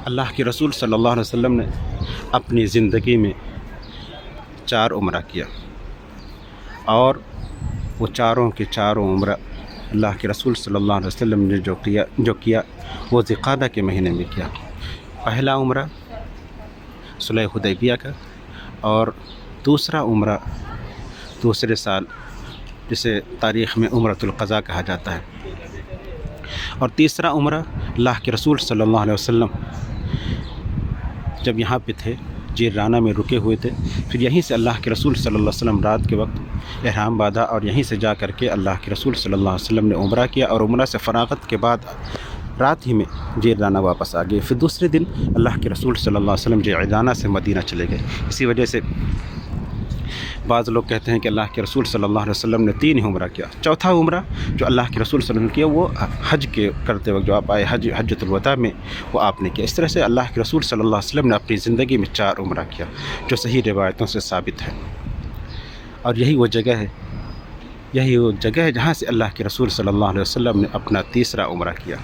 اللہ کے رسول صلی اللہ علیہ وسلم نے اپنی زندگی میں 4 عمرہ کیا، اور وہ چاروں کے چاروں عمرہ اللہ کے رسول صلی اللہ علیہ وسلم نے جو کیا وہ ذوالقعدہ کے مہینے میں کیا۔ پہلا عمرہ صلح حدیبیہ کا، اور دوسرا عمرہ دوسرے سال جسے تاریخ میں عمرۃ القضاء کہا جاتا ہے، اور تیسرا عمرہ اللہ کے رسول صلی اللہ علیہ وسلم جب یہاں پہ تھے جیرانہ میں رکے ہوئے تھے، پھر یہیں سے اللہ کے رسول صلی اللہ علیہ وسلم رات کے وقت احرام باندھا، اور یہیں سے جا کر کے اللہ کے رسول صلی اللہ علیہ وسلم نے عمرہ کیا، اور عمرہ سے فراغت کے بعد رات ہی میں جیرانہ واپس آ گئے۔ پھر دوسرے دن اللہ کے رسول صلی اللہ علیہ وسلم جیرانہ سے مدینہ چلے گئے۔ اسی وجہ سے بعض لوگ کہتے ہیں کہ اللہ کے رسول صلی اللہ علیہ وسلم نے 3 ہی عمرہ کیا۔ چوتھا عمرہ جو اللہ کے رسول صلی اللہ علیہ وسلم نے کیا وہ حج کے کرتے وقت جو آپ آئے حجۃ الوداع میں، وہ آپ نے کیا۔ اس طرح سے اللہ کے رسول صلی اللہ علیہ وسلم نے اپنی زندگی میں 4 عمرہ کیا، جو صحیح روایتوں سے ثابت ہے۔ اور یہی وہ جگہ ہے جہاں سے اللہ کے رسول صلی اللہ علیہ وسلم نے اپنا تیسرا عمرہ کیا۔